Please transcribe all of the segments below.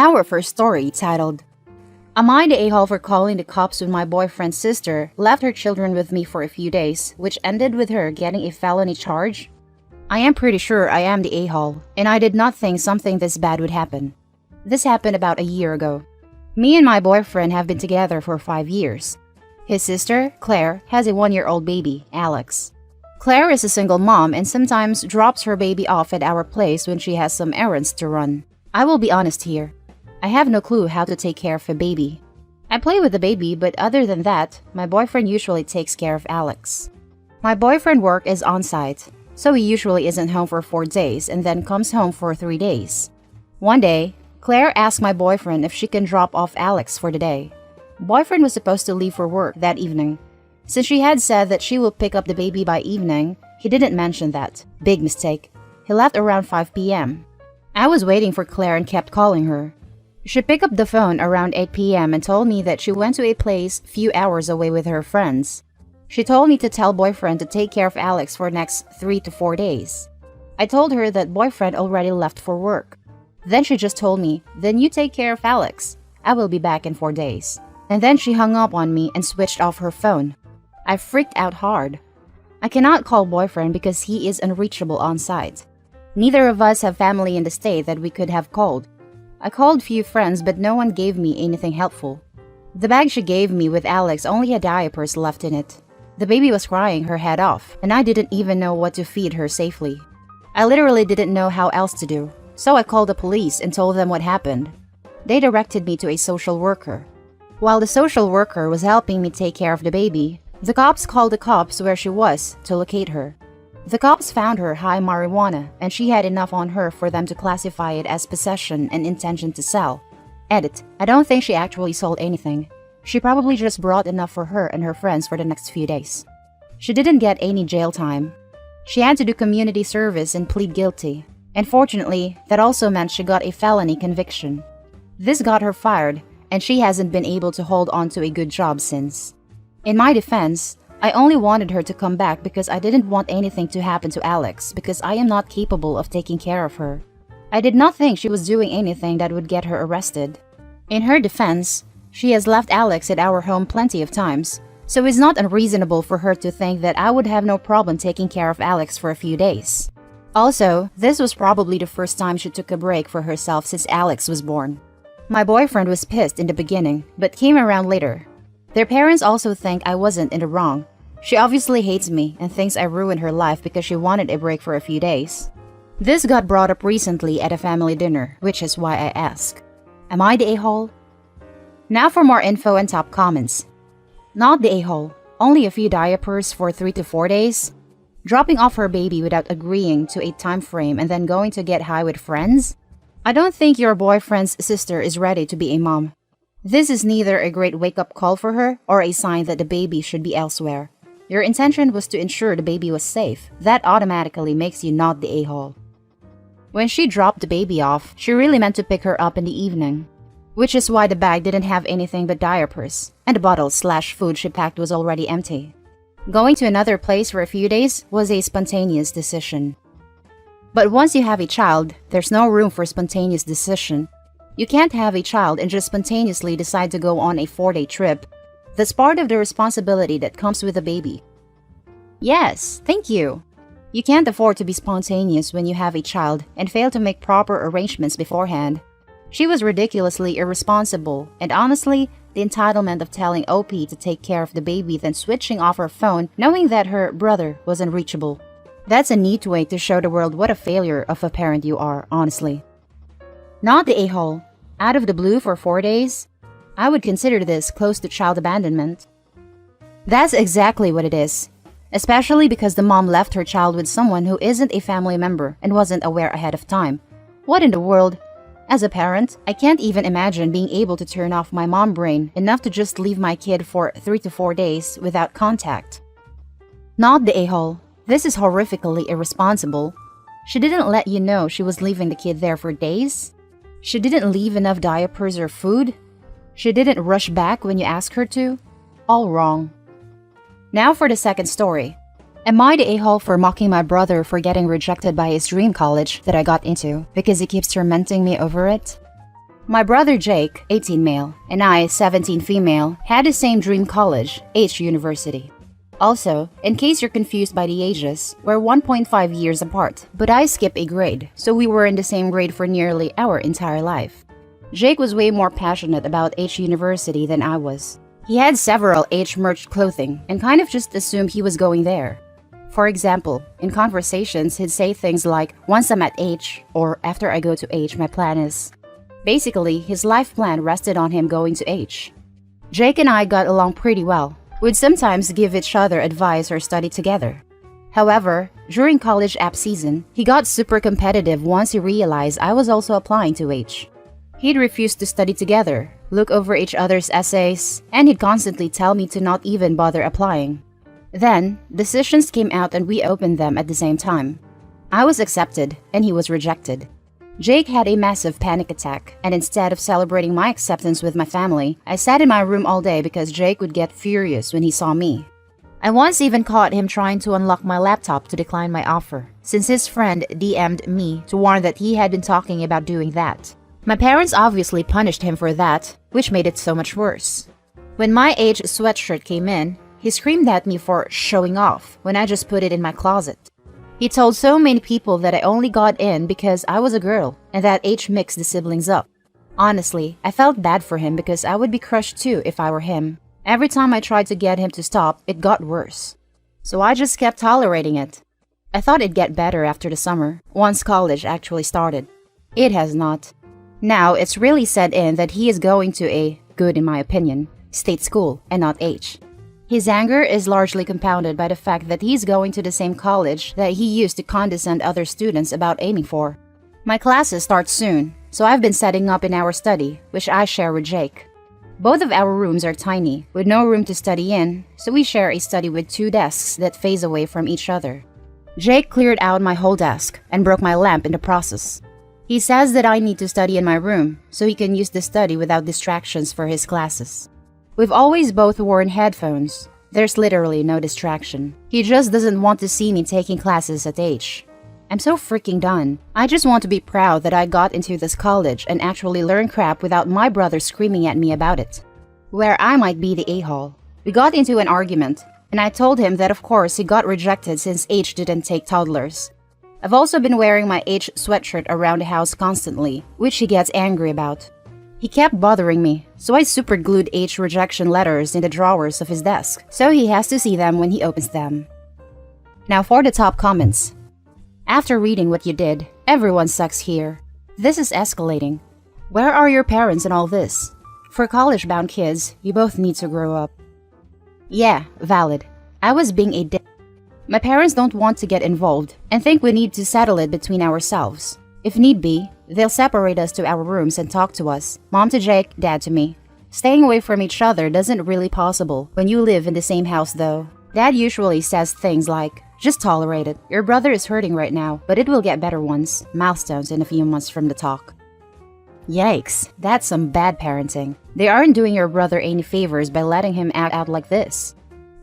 Our first story, titled, Am I the a-hole for calling the cops when my boyfriend's sister left her children with me for a few days, which ended with her getting a felony charge? I am pretty sure I am the a-hole, and I did not think something this bad would happen. This happened about a year ago. Me and my boyfriend have been together for 5 years. His sister, Claire, has a 1-year-old baby, Alex. Claire is a single mom and sometimes drops her baby off at our place when she has some errands to run. I will be honest here. I have no clue how to take care of a baby. I play with the baby, but other than that, my boyfriend usually takes care of Alex. My boyfriend work is on-site, so he usually isn't home for 4 days and then comes home for 3 days. One day, Claire asked my boyfriend if she can drop off Alex for the day. Boyfriend was supposed to leave for work that evening. Since she had said that she will pick up the baby by evening, he didn't mention that. Big mistake. He left around 5 p.m. I was waiting for Claire and kept calling her. She picked up the phone around 8 p.m. and told me that she went to a place few hours away with her friends. She told me to tell boyfriend to take care of Alex for next 3 to 4 days. I told her that boyfriend already left for work. Then she just told me, then you take care of Alex. I will be back in 4 days. And then she hung up on me and switched off her phone. I freaked out hard. I cannot call boyfriend because he is unreachable on site. Neither of us have family in the state that we could have called. I called few friends but no one gave me anything helpful. The bag she gave me with Alex only had diapers left in it. The baby was crying her head off and I didn't even know what to feed her safely. I literally didn't know how else to do, so I called the police and told them what happened. They directed me to a social worker. While the social worker was helping me take care of the baby, the cops called the cops where she was to locate her. The cops found her high marijuana and she had enough on her for them to classify it as possession and intention to sell. Edit. I don't think she actually sold anything. She probably just brought enough for her and her friends for the next few days. She didn't get any jail time. She had to do community service and plead guilty. And fortunately, that also meant she got a felony conviction. This got her fired, and she hasn't been able to hold on to a good job since. In my defense, I only wanted her to come back because I didn't want anything to happen to Alex because I am not capable of taking care of her. I did not think she was doing anything that would get her arrested. In her defense, she has left Alex at our home plenty of times, so it's not unreasonable for her to think that I would have no problem taking care of Alex for a few days. Also, this was probably the first time she took a break for herself since Alex was born. My boyfriend was pissed in the beginning, but came around later. Their parents also think I wasn't in the wrong. She obviously hates me and thinks I ruined her life because she wanted a break for a few days. This got brought up recently at a family dinner, which is why I ask, am I the a-hole? Now for more info and top comments. Not the a-hole, only a few diapers for 3 to 4 days? Dropping off her baby without agreeing to a time frame and then going to get high with friends? I don't think your boyfriend's sister is ready to be a mom. This is neither a great wake-up call for her or a sign that the baby should be elsewhere. Your intention was to ensure the baby was safe. That automatically makes you not the a-hole. When she dropped the baby off, she really meant to pick her up in the evening. Which is why the bag didn't have anything but diapers, and the bottle/food she packed was already empty. Going to another place for a few days was a spontaneous decision. But once you have a child, there's no room for spontaneous decision. You can't have a child and just spontaneously decide to go on a 4-day trip. That's part of the responsibility that comes with a baby. Yes, thank you. You can't afford to be spontaneous when you have a child and fail to make proper arrangements beforehand. She was ridiculously irresponsible, and honestly, the entitlement of telling OP to take care of the baby then switching off her phone knowing that her brother was unreachable. That's a neat way to show the world what a failure of a parent you are, honestly. Not the a-hole. Out of the blue for 4 days? I would consider this close to child abandonment. That's exactly what it is. Especially because the mom left her child with someone who isn't a family member and wasn't aware ahead of time. What in the world? As a parent, I can't even imagine being able to turn off my mom brain enough to just leave my kid for 3 to 4 days without contact. Not the a-hole. This is horrifically irresponsible. She didn't let you know she was leaving the kid there for days? She didn't leave enough diapers or food? She didn't rush back when you asked her to? All wrong. Now for the second story. Am I the a-hole for mocking my brother for getting rejected by his dream college that I got into because he keeps tormenting me over it? My brother Jake, 18 male, and I, 17 female, had the same dream college, H University. Also, in case you're confused by the ages, we're 1.5 years apart, but I skipped a grade, so we were in the same grade for nearly our entire life. Jake was way more passionate about H University than I was. He had several H merch clothing and kind of just assumed he was going there. For example, in conversations, he'd say things like, "Once I'm at H," or "After I go to H, my plan is." Basically, his life plan rested on him going to H. Jake and I got along pretty well. We'd sometimes give each other advice or study together. However, during college app season, he got super competitive once he realized I was also applying to H. He'd refuse to study together, look over each other's essays, and he'd constantly tell me to not even bother applying. Then, decisions came out and we opened them at the same time. I was accepted, and he was rejected. Jake had a massive panic attack, and instead of celebrating my acceptance with my family, I sat in my room all day because Jake would get furious when he saw me. I once even caught him trying to unlock my laptop to decline my offer, since his friend DM'd me to warn that he had been talking about doing that. My parents obviously punished him for that, which made it so much worse. When my H sweatshirt came in, he screamed at me for showing off when I just put it in my closet. He told so many people that I only got in because I was a girl and that H mixed the siblings up. Honestly, I felt bad for him because I would be crushed too if I were him. Every time I tried to get him to stop, it got worse. So I just kept tolerating it. I thought it'd get better after the summer, once college actually started. It has not. Now it's really set in that he is going to a, good in my opinion, state school and not H. His anger is largely compounded by the fact that he's going to the same college that he used to condescend other students about aiming for. My classes start soon, so I've been setting up in our study, which I share with Jake. Both of our rooms are tiny, with no room to study in, so we share a study with 2 desks that face away from each other. Jake cleared out my whole desk and broke my lamp in the process. He says that I need to study in my room, so he can use the study without distractions for his classes. We've always both worn headphones. There's literally no distraction. He just doesn't want to see me taking classes at H. I'm so freaking done. I just want to be proud that I got into this college and actually learn crap without my brother screaming at me about it. Where I might be the a-hole. We got into an argument, and I told him that of course he got rejected since H didn't take toddlers. I've also been wearing my H sweatshirt around the house constantly, which he gets angry about. He kept bothering me, so I superglued H rejection letters in the drawers of his desk, so he has to see them when he opens them. Now for the top comments. After reading what you did, everyone sucks here. This is escalating. Where are your parents in all this? For college-bound kids, you both need to grow up. Yeah, valid. I was being a dick. My parents don't want to get involved and think we need to settle it between ourselves. If need be, they'll separate us to our rooms and talk to us, mom to Jake, dad to me. Staying away from each other doesn't really possible when you live in the same house though. Dad usually says things like, "Just tolerate it. Your brother is hurting right now, but it will get better once. Milestones in a few months from the talk." Yikes, that's some bad parenting. They aren't doing your brother any favors by letting him act out like this.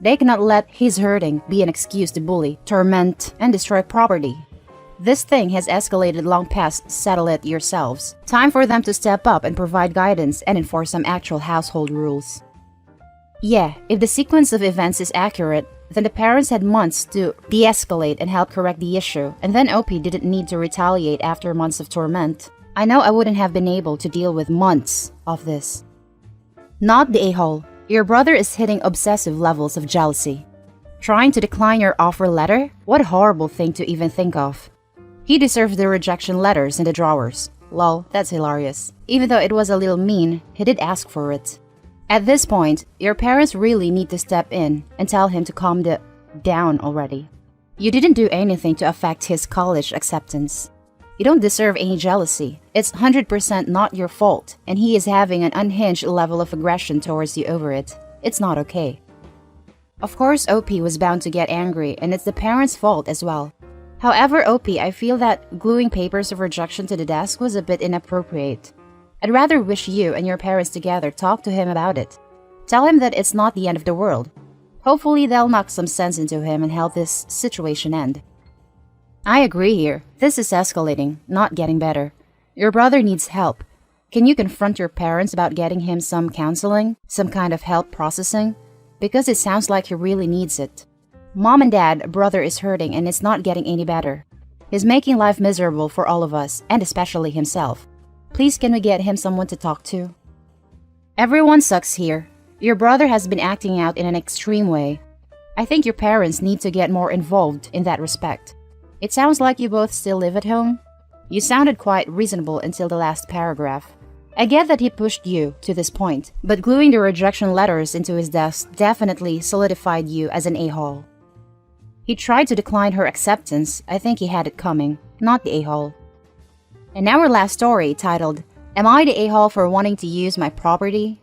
They cannot let his hurting be an excuse to bully, torment, and destroy property. This thing has escalated long past settle it yourselves. Time for them to step up and provide guidance and enforce some actual household rules. Yeah, if the sequence of events is accurate, then the parents had months to de-escalate and help correct the issue, and then OP didn't need to retaliate after months of torment. I know I wouldn't have been able to deal with months of this. Not the a-hole. Your brother is hitting obsessive levels of jealousy. Trying to decline your offer letter? What a horrible thing to even think of. He deserves the rejection letters in the drawers. Lol, that's hilarious. Even though it was a little mean, he did ask for it. At this point, your parents really need to step in and tell him to calm down already. You didn't do anything to affect his college acceptance. You don't deserve any jealousy. It's 100% not your fault, and he is having an unhinged level of aggression towards you over it. It's not okay. Of course, OP was bound to get angry, and it's the parents' fault as well. However, OP, I feel that gluing papers of rejection to the desk was a bit inappropriate. I'd rather wish you and your parents together talk to him about it. Tell him that it's not the end of the world. Hopefully they'll knock some sense into him and help this situation end. I agree here. This is escalating, not getting better. Your brother needs help. Can you confront your parents about getting him some counseling, some kind of help processing? Because it sounds like he really needs it. Mom and Dad, brother is hurting and it's not getting any better. He's making life miserable for all of us, and especially himself. Please, can we get him someone to talk to? Everyone sucks here. Your brother has been acting out in an extreme way. I think your parents need to get more involved in that respect. It sounds like you both still live at home. You sounded quite reasonable until the last paragraph. I get that he pushed you to this point, but gluing the rejection letters into his desk definitely solidified you as an a-hole. He tried to decline her acceptance. I think he had it coming, not the a-hole. And now our last story, titled, Am I the a-hole for wanting to use my property?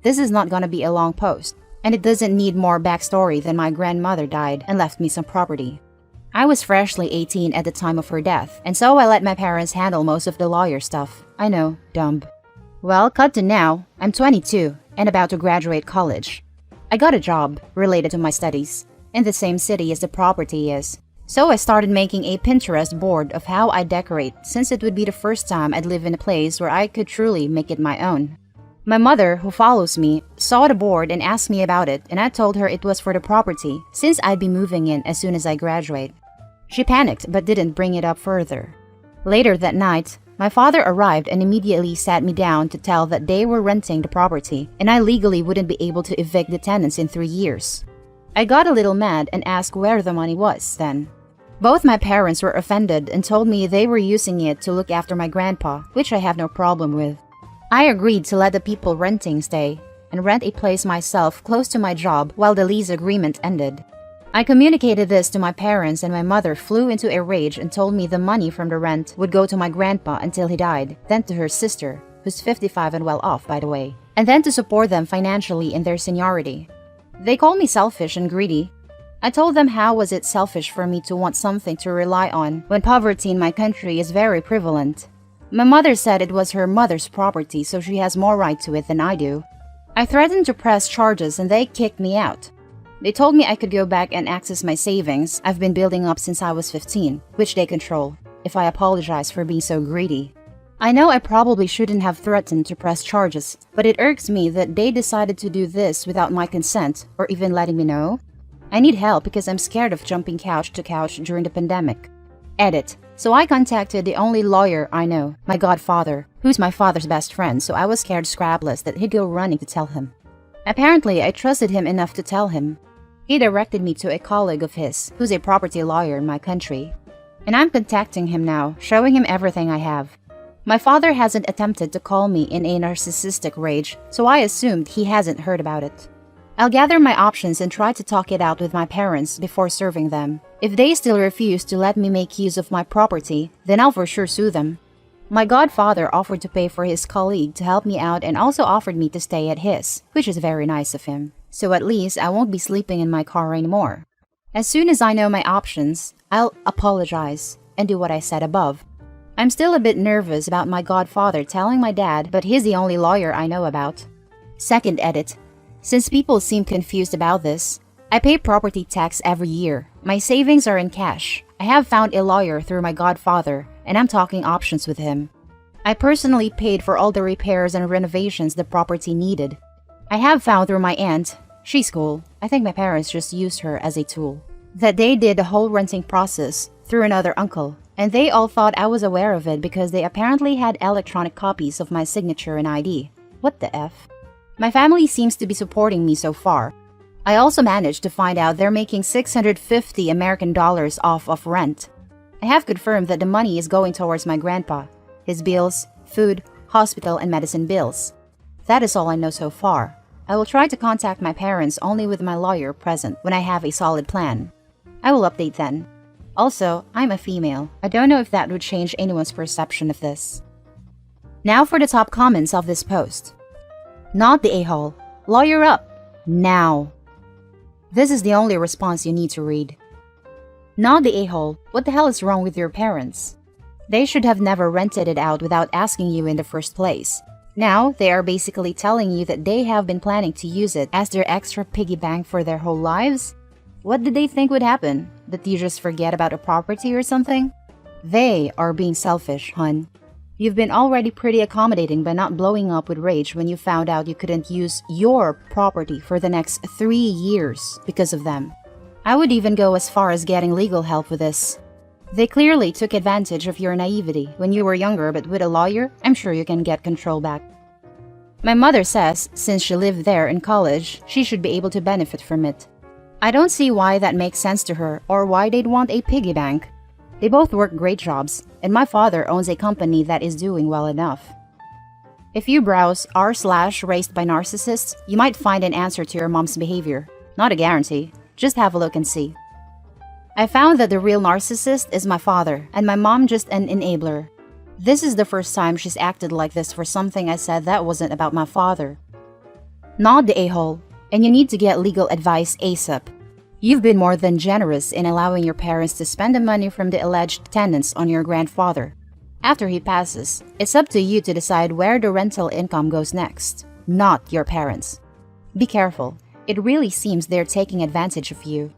This is not gonna be a long post, and it doesn't need more backstory than my grandmother died and left me some property. I was freshly 18 at the time of her death, and so I let my parents handle most of the lawyer stuff. I know, dumb. Well, cut to now. I'm 22 and about to graduate college. I got a job related to my studies in the same city as the property is. So I started making a Pinterest board of how I decorate, since it would be the first time I'd live in a place where I could truly make it my own. My mother, who follows me, saw the board and asked me about it, and I told her it was for the property, since I'd be moving in as soon as I graduate. She panicked but didn't bring it up further. Later that night, my father arrived and immediately sat me down to tell that they were renting the property, and I legally wouldn't be able to evict the tenants in 3 years. I got a little mad and asked where the money was then. Both my parents were offended and told me they were using it to look after my grandpa, which I have no problem with. I agreed to let the people renting stay and rent a place myself close to my job while the lease agreement ended. I communicated this to my parents, and my mother flew into a rage and told me the money from the rent would go to my grandpa until he died, then to her sister, who's 55 and well off by the way, and then to support them financially in their seniority. They called me selfish and greedy. I told them how was it selfish for me to want something to rely on when poverty in my country is very prevalent. My mother said it was her mother's property, so she has more right to it than I do. I threatened to press charges and they kicked me out. They told me I could go back and access my savings I've been building up since I was 15, which they control, if I apologize for being so greedy. I know I probably shouldn't have threatened to press charges, but it irks me that they decided to do this without my consent or even letting me know. I need help because I'm scared of jumping couch to couch during the pandemic. Edit. So I contacted the only lawyer I know, my godfather, who's my father's best friend, so I was scared scrapless that he'd go running to tell him. Apparently, I trusted him enough to tell him. He directed me to a colleague of his, who's a property lawyer in my country. And I'm contacting him now, showing him everything I have. My father hasn't attempted to call me in a narcissistic rage, so I assumed he hasn't heard about it. I'll gather my options and try to talk it out with my parents before serving them. If they still refuse to let me make use of my property, then I'll for sure sue them. My godfather offered to pay for his colleague to help me out and also offered me to stay at his, which is very nice of him. So at least I won't be sleeping in my car anymore. As soon as I know my options, I'll apologize and do what I said above. I'm still a bit nervous about my godfather telling my dad, but he's the only lawyer I know about. Second edit. Since people seem confused about this, I pay property tax every year. My savings are in cash. I have found a lawyer through my godfather, and I'm talking options with him. I personally paid for all the repairs and renovations the property needed. I have found through my aunt, she's cool, I think my parents just used her as a tool, that they did the whole renting process through another uncle, and they all thought I was aware of it because they apparently had electronic copies of my signature and ID. What the F? My family seems to be supporting me so far. I also managed to find out they're making $650 American off of rent. I have confirmed that the money is going towards my grandpa, his bills, food, hospital, and medicine bills. That is all I know so far. I will try to contact my parents only with my lawyer present when I have a solid plan. I will update then. Also, I'm a female. I don't know if that would change anyone's perception of this. Now for the top comments of this post. Not the a-hole. Lawyer up. Now. This is the only response you need to read. Not the a-hole. What the hell is wrong with your parents? They should have never rented it out without asking you in the first place. Now, they are basically telling you that they have been planning to use it as their extra piggy bank for their whole lives? What did they think would happen? That you just forget about a property or something? They are being selfish, hun. You've been already pretty accommodating by not blowing up with rage when you found out you couldn't use your property for the next 3 years because of them. I would even go as far as getting legal help with this. They clearly took advantage of your naivety when you were younger, but with a lawyer, I'm sure you can get control back. My mother says since she lived there in college, she should be able to benefit from it. I don't see why that makes sense to her or why they'd want a piggy bank. They both work great jobs, and my father owns a company that is doing well enough. If you browse r/raised by narcissists, you might find an answer to your mom's behavior. Not a guarantee, just have a look and see. I found that the real narcissist is my father, and my mom just an enabler. This is the first time she's acted like this for something I said that wasn't about my father. Not the a-hole, and you need to get legal advice ASAP. You've been more than generous in allowing your parents to spend the money from the alleged tenants on your grandfather. After he passes, it's up to you to decide where the rental income goes next, not your parents. Be careful, it really seems they're taking advantage of you.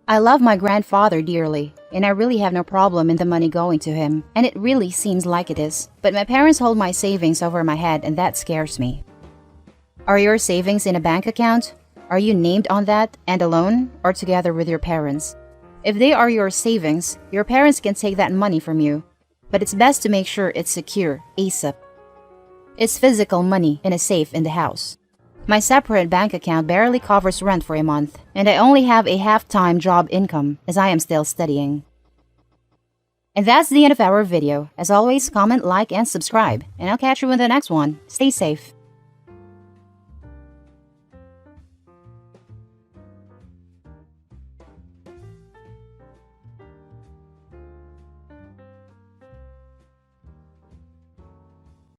I love my grandfather dearly, and I really have no problem in the money going to him, and it really seems like it is, but my parents hold my savings over my head and that scares me. Are your savings in a bank account? Are you named on that and alone, or together with your parents? If they are your savings, your parents can take that money from you, but it's best to make sure it's secure ASAP. It's physical money in a safe in the house. My separate bank account barely covers rent for a month, and I only have a half-time job income as I am still studying. And that's the end of our video. As always, comment, like, and subscribe, and I'll catch you in the next one. Stay safe.